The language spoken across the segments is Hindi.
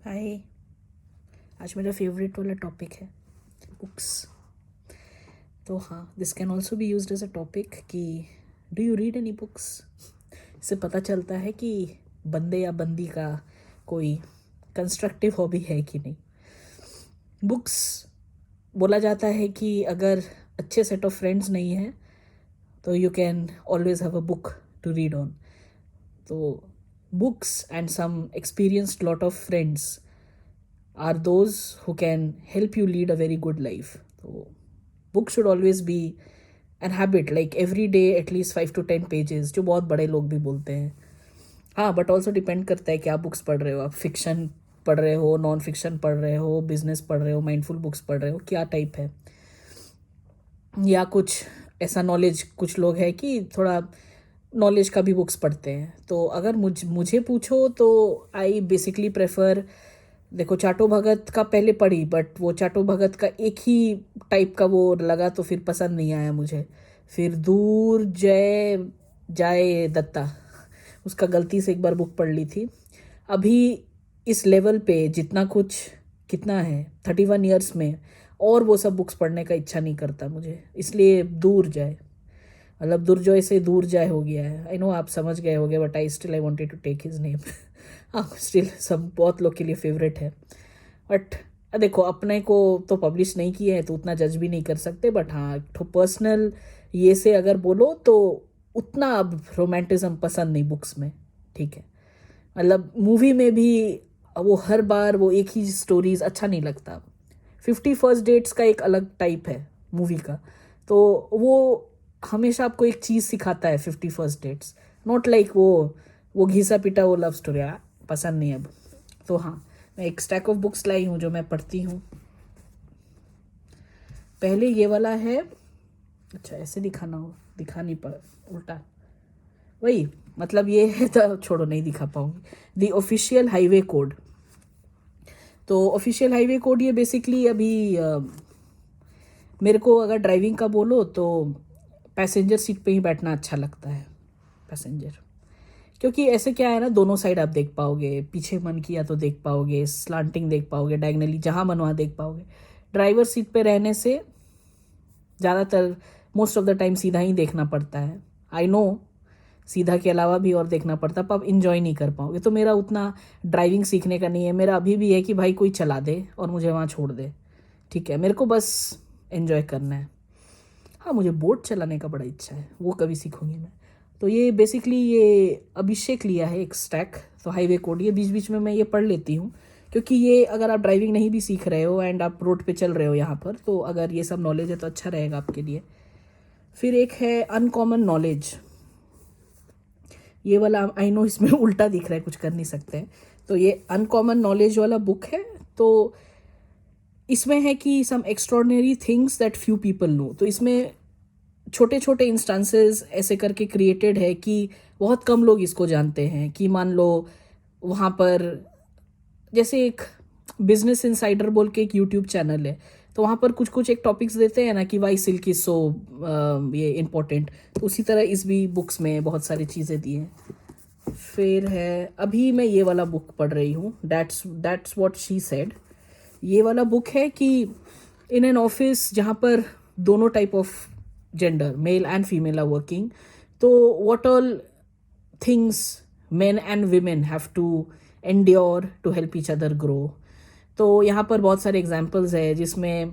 हाय। आज मेरा फेवरेट वाला टॉपिक है बुक्स। तो हाँ, this can also be used as a topic कि do you read any books. इससे पता चलता है कि बंदे या बंदी का कोई कंस्ट्रक्टिव हॉबी है कि नहीं। बुक्स, बोला जाता है कि अगर अच्छे सेट ऑफ फ्रेंड्स नहीं हैं तो you can always have a book to read on. तो books and some experienced lot of friends are those who can help you lead a very good life. So, book should always be an habit, like every day at least 5 to 10 pages, जो बहुत बड़े लोग भी बोलते हैं। हाँ, बट ऑल्सो डिपेंड करता है कि आप बुक्स पढ़ रहे हो। आप फिक्शन पढ़ रहे हो, नॉन फिक्शन पढ़ रहे हो, बिजनेस पढ़ रहे हो, माइंडफुल बुक्स पढ़ रहे हो, क्या टाइप है। या कुछ ऐसा नॉलेज, कुछ लोग हैं कि थोड़ा नॉलेज का भी बुक्स पढ़ते हैं। तो अगर मुझे पूछो तो आई बेसिकली प्रेफर, देखो चाटो भगत का पहले पढ़ी, बट वो चाटो भगत का एक ही टाइप का वो लगा तो फिर पसंद नहीं आया मुझे। फिर दूर जय जाए दत्ता, उसका गलती से एक बार बुक पढ़ ली थी। अभी इस लेवल पे जितना कुछ, कितना है 31 ईयर्स में, और वो सब बुक्स पढ़ने का इच्छा नहीं करता मुझे, इसलिए दूर जाए, मतलब दुर्जोय से दूर जाए हो गया है। आई नो आप समझ गए होगे, but I wanted to take his name. हाँ, स्टिल सब बहुत लोग के लिए फेवरेट है। बट देखो, अपने को तो पब्लिश नहीं किए हैं तो उतना जज भी नहीं कर सकते। बट हाँ, तो पर्सनल ये से अगर बोलो तो उतना अब रोमांटिज्म पसंद नहीं बुक्स में। ठीक है, मतलब मूवी में भी वो हर बार वो एक ही स्टोरीज अच्छा नहीं लगता। 51st डेट्स का एक अलग टाइप है मूवी का, तो वो हमेशा आपको एक चीज़ सिखाता है। 51st डेट्स नॉट लाइक वो घिसा पिटा वो लव स्टोरी पसंद नहीं अब। तो हाँ, मैं एक स्टैक ऑफ बुक्स लाई हूँ जो मैं पढ़ती हूँ। पहले ये वाला है, अच्छा ऐसे दिखाना हो, दिखा नहीं पा, उल्टा वही, मतलब ये है तो छोड़ो, नहीं दिखा पाऊंगी। The official highway code. तो ऑफिशियल हाईवे कोड ये बेसिकली अभी मेरे को अगर ड्राइविंग का बोलो तो पैसेंजर सीट पे ही बैठना अच्छा लगता है, पैसेंजर। क्योंकि ऐसे क्या है ना, दोनों साइड आप देख पाओगे, पीछे मन किया तो देख पाओगे, स्लांटिंग देख पाओगे, डायगनली जहाँ मन वहाँ देख पाओगे। ड्राइवर सीट पे रहने से ज़्यादातर मोस्ट ऑफ द टाइम सीधा ही देखना पड़ता है। आई नो सीधा के अलावा भी और देखना पड़ता, पर आप इंजॉय नहीं कर पाओगे। तो मेरा उतना ड्राइविंग सीखने का नहीं है। मेरा अभी भी है कि भाई कोई चला दे और मुझे वहाँ छोड़ दे, ठीक है, मेरे को बस एंजॉय करना है। हाँ, मुझे बोट चलाने का बड़ा इच्छा है, वो कभी सीखूंगी मैं। तो ये बेसिकली ये अभिषेक लिया है एक स्टैक, तो हाईवे कोड ये बीच बीच में मैं ये पढ़ लेती हूँ। क्योंकि ये अगर आप ड्राइविंग नहीं भी सीख रहे हो एंड आप रोड पे चल रहे हो यहाँ पर, तो अगर ये सब नॉलेज है तो अच्छा रहेगा आपके लिए। फिर एक है अनकॉमन नॉलेज, ये वाला आई नो इसमें उल्टा दिख रहा है, कुछ कर नहीं सकते हैं। तो ये अनकॉमन नॉलेज वाला बुक है। तो इसमें है कि some extraordinary things that few people know. तो इसमें छोटे छोटे इंस्टांसेस ऐसे करके क्रिएटेड है कि बहुत कम लोग इसको जानते हैं। कि मान लो वहाँ पर जैसे एक बिजनेस इनसाइडर बोल के एक यूट्यूब चैनल है, तो वहाँ पर कुछ कुछ एक टॉपिक्स देते हैं ना कि वाई सिल्क इज सो ये इम्पोर्टेंट। तो उसी तरह इस भी बुक्स में बहुत सारी चीज़ें दी हैं। फिर है, अभी मैं ये वाला बुक पढ़ रही हूँ, दैट्स व्हाट शी सेड। ये वाला बुक है कि इन एन ऑफिस जहाँ पर दोनों type of gender, male and female are working, तो what all things men and women have to endure to help each other grow। तो यहाँ पर बहुत सारे एग्जाम्पल्स है जिसमें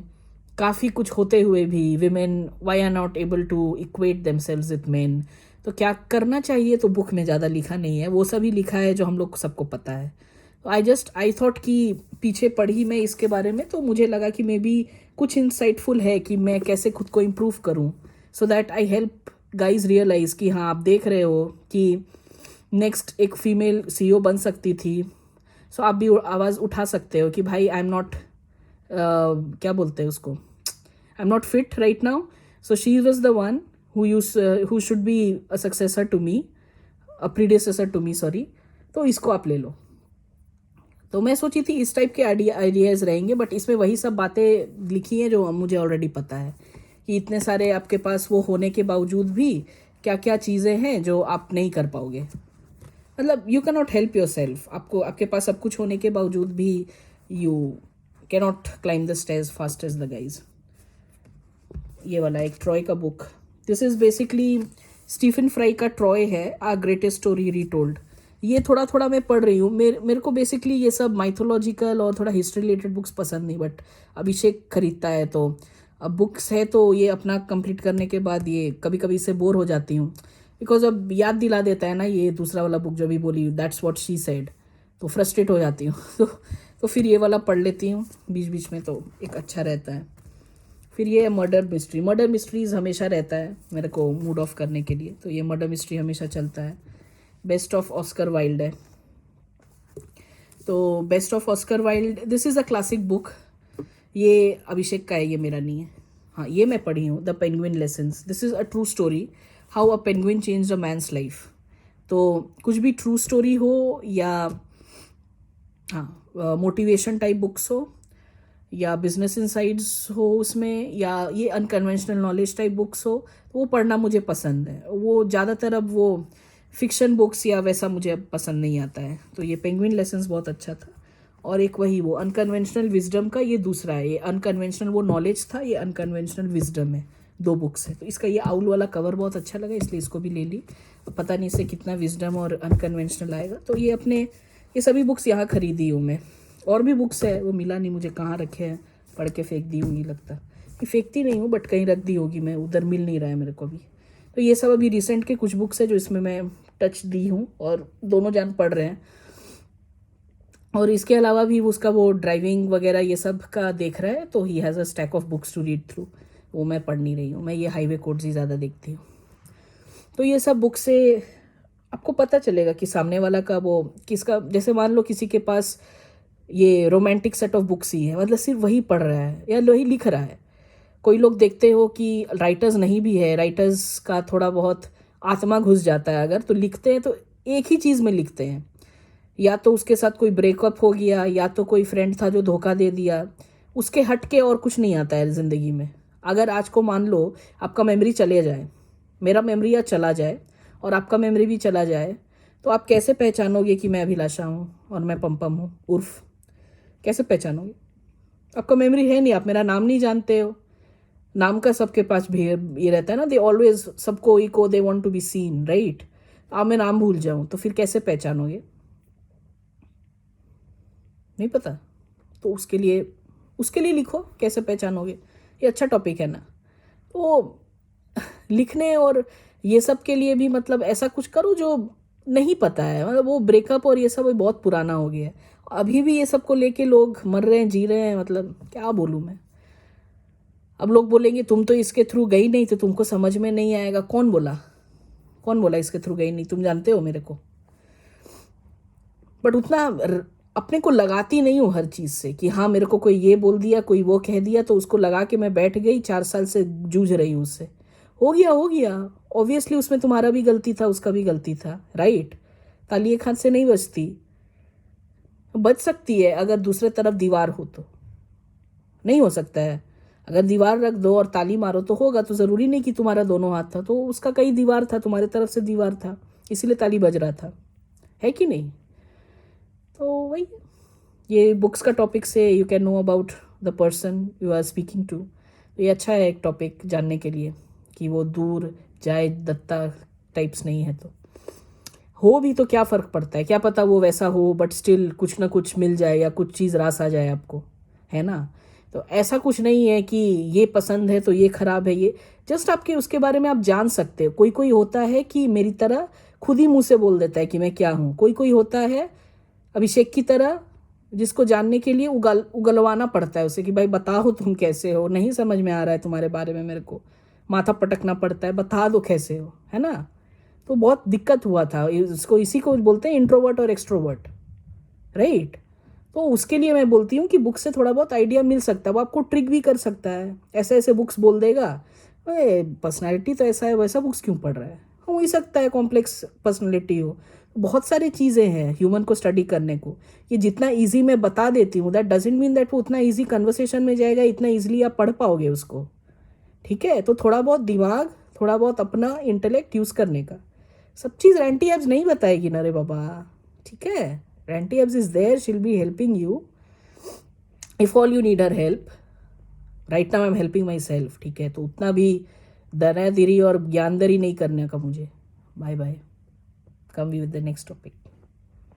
काफ़ी कुछ होते हुए भी women why are not able to equate themselves with men। तो क्या करना चाहिए, तो बुक में ज़्यादा लिखा नहीं है, वो सभी लिखा है जो हम लोग सबको पता है। तो आई थॉट कि पीछे पढ़ी मैं इसके बारे में, तो मुझे लगा कि मे बी कुछ इंसाइटफुल है कि मैं कैसे खुद को इम्प्रूव करूँ, so that I help guys realise कि हाँ, आप देख रहे हो कि नेक्स्ट एक फीमेल सीईओ बन सकती थी। सो आप भी आवाज़ उठा सकते हो कि भाई आई एम नॉट, क्या बोलते हैं उसको, I am not fit right now, so she was the one who should be a successor to me, a predecessor to me, sorry. तो इसको आप ले लो। तो मैं सोची थी इस टाइप के आइडियाज़ रहेंगे, बट इसमें वही सब बातें लिखी हैं जो मुझे ऑलरेडी पता है कि इतने सारे आपके पास वो होने के बावजूद भी क्या क्या चीज़ें हैं जो आप नहीं कर पाओगे। मतलब you can not help yourself, आपको आपके पास सब कुछ होने के बावजूद भी you can not climb the stairs fast as the guys. ये वाला एक ट्रॉय का book, this is basically Stephen Fry का ट्रॉय है, आ ग्रेटेस्ट स्टोरी रीटोल्ड। ये थोड़ा थोड़ा मैं पढ़ रही हूँ। मेरे को बेसिकली ये सब माइथोलॉजिकल और थोड़ा हिस्ट्री रिलेटेड बुक्स पसंद नहीं, बट अभिषेक खरीदता है तो अब बुक्स है तो ये अपना कंप्लीट करने के बाद ये कभी कभी से बोर हो जाती हूँ, बिकॉज अब याद दिला देता है ना ये दूसरा वाला बुक जो भी बोली, दैट्स व्हाट शी सेड, तो फ्रस्ट्रेट हो जाती हूँ तो फिर ये वाला पढ़ लेती हूँ बीच बीच में, तो एक अच्छा रहता है। फिर ये मर्डर मिस्ट्री, मर्डर मिस्ट्रीज हमेशा रहता है मेरे को मूड ऑफ करने के लिए, तो ये मर्डर मिस्ट्री हमेशा चलता है। बेस्ट ऑफ ऑस्कर वाइल्ड है, तो best of Oscar Wilde this is a classic book. ये अभिषेक का है, ये मेरा नहीं है। हाँ, ये मैं पढ़ी हूँ, the penguin lessons, this is a true story how a penguin change a man's life. तो कुछ भी ट्रू स्टोरी हो या हाँ मोटिवेशन टाइप बुक्स हो या बिजनेस इनसाइड्स हो उसमें, या ये अनकन्वेंशनल नॉलेज टाइप बुक्स हो, तो वो पढ़ना मुझे पसंद है। वो ज़्यादातर अब वो फिक्शन बुक्स या वैसा मुझे अब पसंद नहीं आता है, तो ये पेंगुइन लेसन्स बहुत अच्छा था। और एक वही वो अनकन्वेंशनल विजडम का ये दूसरा है, ये अनकन्वेंशनल वो नॉलेज था, ये अनकन्वेंशनल विजडम है, दो बुक्स है। तो इसका ये आउल वाला कवर बहुत अच्छा लगा, इसलिए इसको भी ले ली। पता नहीं इससे कितना विजडम और अनकन्वेंशनल आएगा, तो ये अपने ये सभी बुक्स यहाँ खरीदी हूँ मैं। और भी बुक्स है, वो मिला नहीं मुझे, कहाँ रखे हैं, पढ़ के फेंक दी होंगी लगता कि फेंकती नहीं हूँ, बट कहीं रख दी होगी मैं, उधर मिल नहीं रहा है मेरे को अभी। तो ये सब अभी रिसेंट के कुछ बुक्स है जो इसमें मैं टच दी हूँ और दोनों जान पढ़ रहे हैं। और इसके अलावा भी उसका वो ड्राइविंग वगैरह ये सब का देख रहा है, तो he has a stack of books to read through, वो मैं पढ़ नहीं रही हूँ। मैं ये हाईवे कोड्स ही ज़्यादा देखती हूँ। तो ये सब बुक से आपको पता चलेगा कि सामने वाला का वो किसका, जैसे मान लो किसी के पास ये रोमांटिक सेट ऑफ बुक्स ही है, मतलब सिर्फ वही पढ़ रहा है या वही लिख रहा है। कोई लोग देखते हो कि राइटर्स नहीं भी है, राइटर्स का थोड़ा बहुत आत्मा घुस जाता है अगर, तो लिखते हैं तो एक ही चीज़ में लिखते हैं, या तो उसके साथ कोई ब्रेकअप हो गया, या तो कोई फ्रेंड था जो धोखा दे दिया, उसके हट के और कुछ नहीं आता है ज़िंदगी में। अगर आज को मान लो आपका मेमोरी चले जाए, मेरा मेमोरी या चला जाए और आपका मेमोरी भी चला जाए, तो आप कैसे पहचानोगे कि मैं अभिलाषा हूँ और मैं पम्पम हूँ उर्फ, कैसे पहचानोगे? आपका मेमोरी है नहीं, आप मेरा नाम नहीं जानते हो। नाम का सबके पास भी ये रहता है ना, दे ऑलवेज, सबको echo, they want to be seen, right? आप मैं नाम भूल जाऊं तो फिर कैसे पहचानोगे? नहीं पता, तो उसके लिए लिखो, कैसे पहचानोगे? ये अच्छा टॉपिक है ना। तो लिखने और ये सब के लिए भी मतलब ऐसा कुछ करो जो नहीं पता है, मतलब वो ब्रेकअप और ये सब बहुत पुराना हो गया है, अभी भी ये सब को लेके लोग मर रहे हैं, जी रहे हैं, मतलब क्या बोलूँ मैं। अब लोग बोलेंगे तुम तो इसके थ्रू गई नहीं तो तुमको समझ में नहीं आएगा। कौन बोला? कौन बोला इसके थ्रू गई नहीं? तुम जानते हो मेरे को, बट उतना अपने को लगाती नहीं हूँ हर चीज़ से कि हाँ मेरे को कोई ये बोल दिया, कोई वो कह दिया, तो उसको लगा के मैं बैठ गई, 4 साल से जूझ रही हूँ उससे। हो गया ऑब्वियसली, उसमें तुम्हारा भी गलती था, उसका भी गलती था, राइट? ताली एक हाथ से नहीं बजती, बच सकती है अगर दूसरे तरफ दीवार हो तो, नहीं हो सकता है। अगर दीवार रख दो और ताली मारो तो होगा, तो ज़रूरी नहीं कि तुम्हारा दोनों हाथ था, तो उसका कई दीवार था, तुम्हारे तरफ से दीवार था, इसीलिए ताली बज रहा था, है कि नहीं? तो वही, ये बुक्स का टॉपिक से you can know about the person you are speaking to. तो ये अच्छा है एक टॉपिक जानने के लिए कि वो दूर जाए दत्ता टाइप्स नहीं है, तो हो भी तो क्या फ़र्क पड़ता है, क्या पता वो वैसा हो बट स्टिल कुछ ना कुछ मिल जाए या कुछ चीज़ रास आ जाए आपको, है ना? तो ऐसा कुछ नहीं है कि ये पसंद है तो ये ख़राब है, ये जस्ट आपके उसके बारे में आप जान सकते हो। कोई कोई होता है कि मेरी तरह खुद ही मुंह से बोल देता है कि मैं क्या हूँ, कोई कोई होता है अभिषेक की तरह जिसको जानने के लिए उगलवाना पड़ता है उसे कि भाई बताओ तुम कैसे हो, नहीं समझ में आ रहा है तुम्हारे बारे में, मेरे को माथा पटकना पड़ता है, बता दो कैसे हो, है ना? तो बहुत दिक्कत हुआ था इसको, इसी को बोलते हैं इंट्रोवर्ट और एक्सट्रोवर्ट, राइट? तो उसके लिए मैं बोलती हूँ कि बुक से थोड़ा बहुत आइडिया मिल सकता है, वो आपको ट्रिक भी कर सकता है, ऐसे ऐसे बुक्स बोल देगा, अरे पर्सनैलिटी तो ऐसा है वैसा बुक्स क्यों पढ़ रहा है, हो ही सकता है कॉम्प्लेक्स पर्सनैलिटी हो। बहुत सारी चीज़ें हैं ह्यूमन को स्टडी करने को, ये जितना ईजी मैं बता देती हूँ दैट डजेंट मीन दैट वो उतना ईजी कन्वर्सेशन में जाएगा, इतना ईजिली आप पढ़ पाओगे उसको, ठीक है? तो थोड़ा बहुत दिमाग, थोड़ा बहुत अपना इंटेलेक्ट यूज़ करने का। सब चीज़ रैंटी एब्स नहीं बताएगी ना रे बाबा, ठीक है। रैंटी एब्स is there, she will be helping you if all you need her help. Right now I am helping myself, ठीक है। तो उतना भी दनादरी और ज्ञानदरी नहीं करने का मुझे। Bye bye, come we with the next topic.